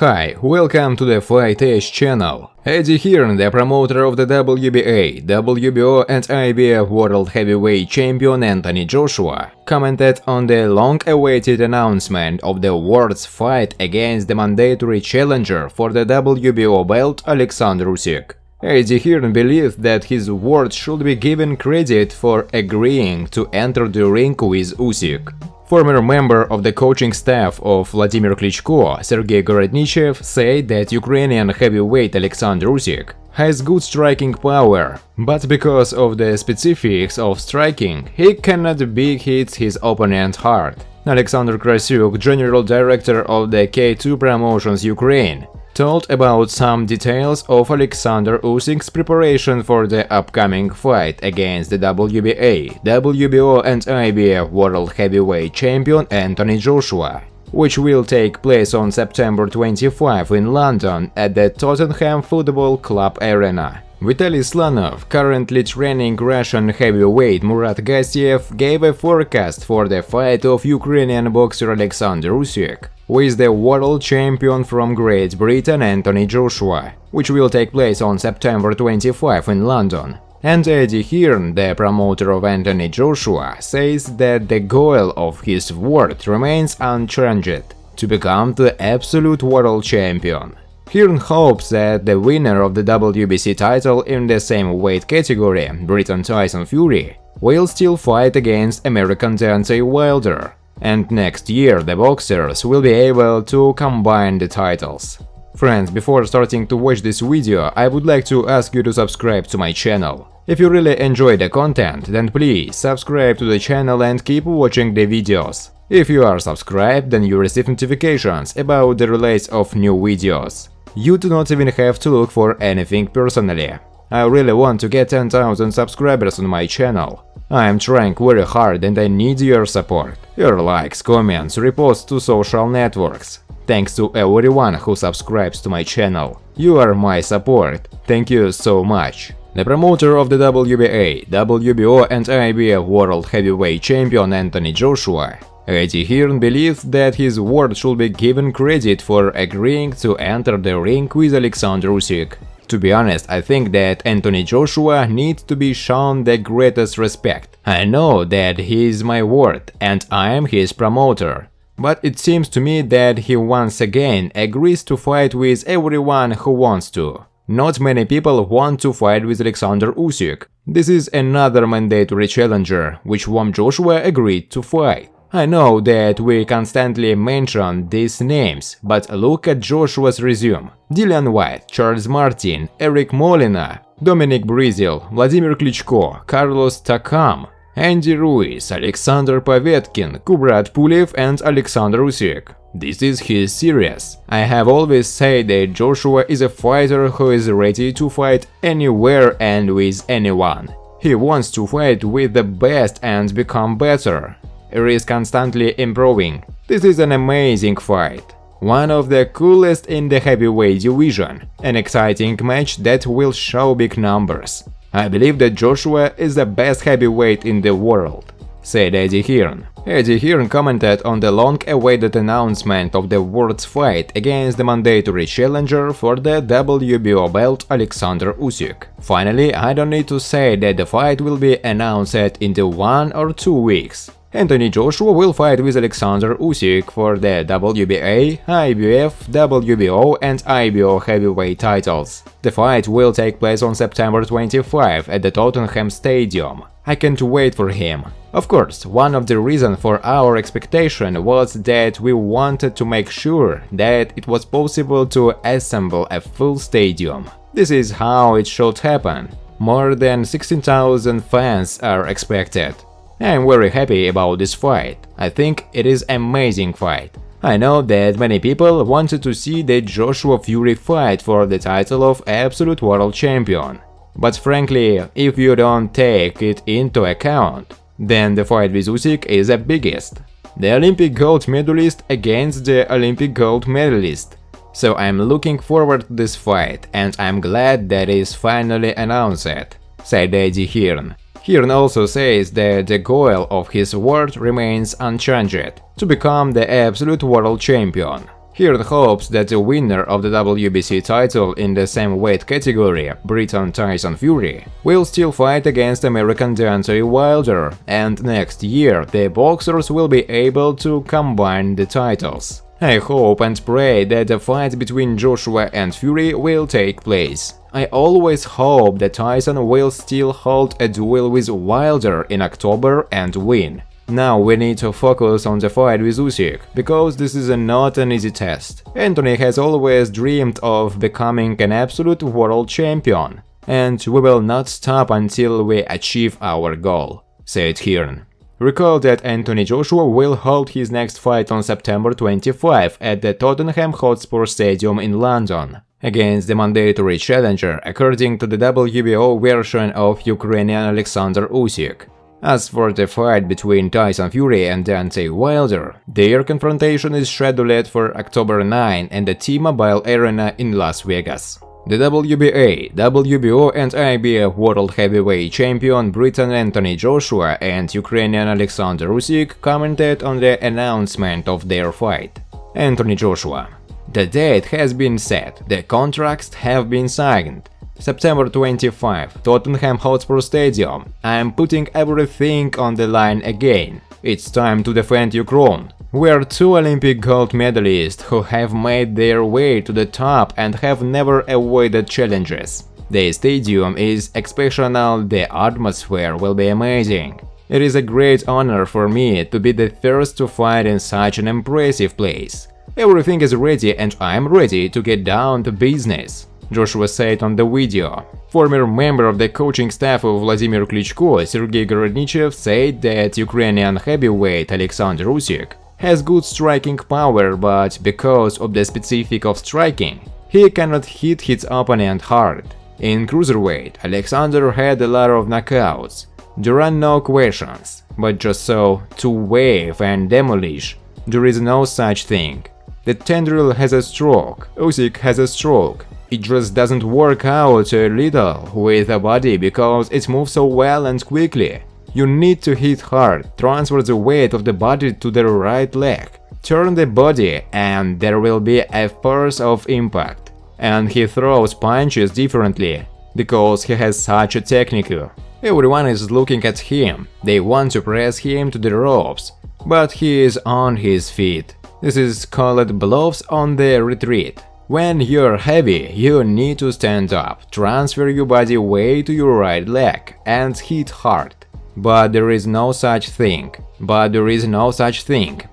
Hi, welcome to the Fight Edge channel. Eddie Hearn, the promoter of the WBA, WBO and IBF World Heavyweight Champion Anthony Joshua, commented on the long-awaited announcement of the world's fight against the mandatory challenger for the WBO belt Alexander Usyk. Eddie Hearn believed that his words should be given credit for agreeing to enter the ring with Usyk. Former member of the coaching staff of Wladimir Klitschko, Sergei Gorodnichev, said that Ukrainian heavyweight Alexander Usyk has good striking power, but because of the specifics of striking, he cannot hit his opponent hard. Alexander Krasyuk, general director of the K2 Promotions Ukraine, told about some details of Alexander Usyk's preparation for the upcoming fight against the WBA, WBO and IBF World Heavyweight Champion Anthony Joshua, which will take place on September 25 in London at the Tottenham Football Club arena. Vitaly Slanov, currently training Russian heavyweight Murat Gassiev, gave a forecast for the fight of Ukrainian boxer Alexander Usyk with the world champion from Great Britain Anthony Joshua, which will take place on September 25 in London. And Eddie Hearn, the promoter of Anthony Joshua, says that the goal of his word remains unchanged: to become the absolute world champion. Hearn hopes that the winner of the WBC title in the same weight category, Briton Tyson Fury, will still fight against American Deontay Wilder, and next year the boxers will be able to combine the titles. Friends, before starting to watch this video, I would like to ask you to subscribe to my channel. If you really enjoy the content, then please subscribe to the channel and keep watching the videos. If you are subscribed, then you receive notifications about the release of new videos. You do not even have to look for anything personally. I really want to get 10,000 subscribers on my channel. I am trying very hard and I need your support. Your likes, comments, reposts to social networks. Thanks to everyone who subscribes to my channel. You are my support. Thank you so much. The promoter of the WBA, WBO and IBF World Heavyweight Champion Anthony Joshua, Eddie Hearn, believed that his word should be given credit for agreeing to enter the ring with Alexander Usyk. To be honest, I think that Anthony Joshua needs to be shown the greatest respect. I know that he is my word and I am his promoter. But it seems to me that he once again agrees to fight with everyone who wants to. Not many people want to fight with Alexander Usyk. This is another mandatory challenger, which whom Joshua agreed to fight. I know that we constantly mention these names, but look at Joshua's resume. Dillian Whyte, Charles Martin, Eric Molina, Dominic Breazeale, Wladimir Klitschko, Carlos Takam, Andy Ruiz, Alexander Povetkin, Kubrat Pulev and Alexander Usyk. This is his series. I have always said that Joshua is a fighter who is ready to fight anywhere and with anyone. He wants to fight with the best and become better. He is constantly improving. This is an amazing fight. One of the coolest in the heavyweight division. An exciting match that will show big numbers. I believe that Joshua is the best heavyweight in the world, said Eddie Hearn. Eddie Hearn commented on the long-awaited announcement of the world's fight against the mandatory challenger for the WBO belt Alexander Usyk. Finally, I don't need to say that the fight will be announced in 1 or 2 weeks. Anthony Joshua will fight with Alexander Usyk for the WBA, IBF, WBO and IBO heavyweight titles. The fight will take place on September 25 at the Tottenham Stadium. I can't wait for him. Of course, one of the reasons for our expectation was that we wanted to make sure that it was possible to assemble a full stadium. This is how it should happen. More than 16,000 fans are expected. I am very happy about this fight. I think it is an amazing fight. I know that many people wanted to see the Joshua Fury fight for the title of absolute world champion. But frankly, if you don't take it into account, then the fight with Usyk is the biggest. The Olympic gold medalist against the Olympic gold medalist. So I'm looking forward to this fight and I'm glad that it is finally announced, said Eddie Hearn. Hearn also says that the goal of his word remains unchanged: to become the absolute world champion. Hearn hopes that the winner of the WBC title in the same weight category, Briton Tyson Fury, will still fight against American Deontay Wilder, and next year the boxers will be able to combine the titles. I hope and pray that the fight between Joshua and Fury will take place. I always hope that Tyson will still hold a duel with Wilder in October and win. Now we need to focus on the fight with Usyk, because this is not an easy test. Anthony has always dreamed of becoming an absolute world champion, and we will not stop until we achieve our goal, said Hearn. Recall that Anthony Joshua will hold his next fight on September 25 at the Tottenham Hotspur Stadium in London, against the mandatory challenger according to the WBO version of Ukrainian Alexander Usyk. As for the fight between Tyson Fury and Deontay Wilder, their confrontation is scheduled for October 9 in the T-Mobile Arena in Las Vegas. The WBA, WBO and IBF World Heavyweight Champion Briton Anthony Joshua and Ukrainian Alexander Usyk commented on the announcement of their fight. Anthony Joshua: the date has been set, the contracts have been signed. September 25, Tottenham Hotspur Stadium. I'm putting everything on the line again. It's time to defend Ukraine. We're two Olympic gold medalists who have made their way to the top and have never avoided challenges. The stadium is exceptional, the atmosphere will be amazing. It is a great honor for me to be the first to fight in such an impressive place. Everything is ready and I'm ready to get down to business, Joshua said on the video. Former member of the coaching staff of Wladimir Klitschko, Sergei Gorodnichev, said that Ukrainian heavyweight Alexander Usyk has good striking power, but because of the specific of striking, he cannot hit his opponent hard. In cruiserweight, Alexander had a lot of knockouts. There are no questions, but just so to wave and demolish, there is no such thing. The tendril has a stroke, Usyk has a stroke. It just doesn't work out a little with the body because it moves so well and quickly. You need to hit hard, transfer the weight of the body to the right leg, turn the body, and there will be a force of impact. And he throws punches differently, because he has such a technique. Everyone is looking at him, they want to press him to the ropes, but he is on his feet. This is called blows on the retreat. When you're heavy, you need to stand up, transfer your body weight to your right leg, and hit hard. But there is no such thing.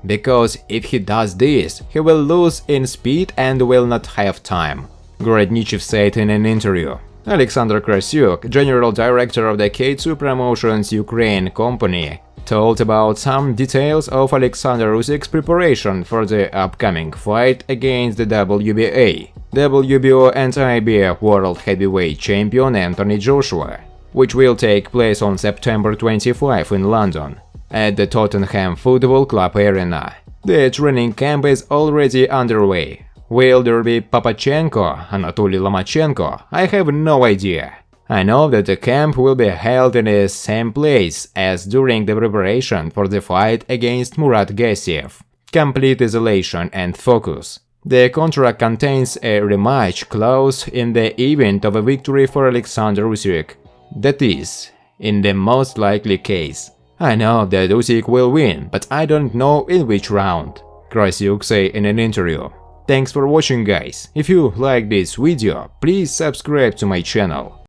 Because if he does this, he will lose in speed and will not have time, Gorodnichev said in an interview. Alexander Krasyuk, general director of the K2 Promotions Ukraine company, told about some details of Alexander Usyk's preparation for the upcoming fight against the WBA, WBO and IBF World Heavyweight Champion Anthony Joshua, which will take place on September 25 in London, at the Tottenham Football Club arena. The training camp is already underway. Will there be Papachenko, Anatoly Lomachenko? I have no idea. I know that the camp will be held in the same place as during the preparation for the fight against Murat Gassiev. Complete isolation and focus. The contract contains a rematch clause in the event of a victory for Alexander Usyk. That is, in the most likely case. I know that Usyk will win, but I don't know in which round, Krasyuk said in an interview. Thanks for watching, guys. If you like this video, please subscribe to my channel.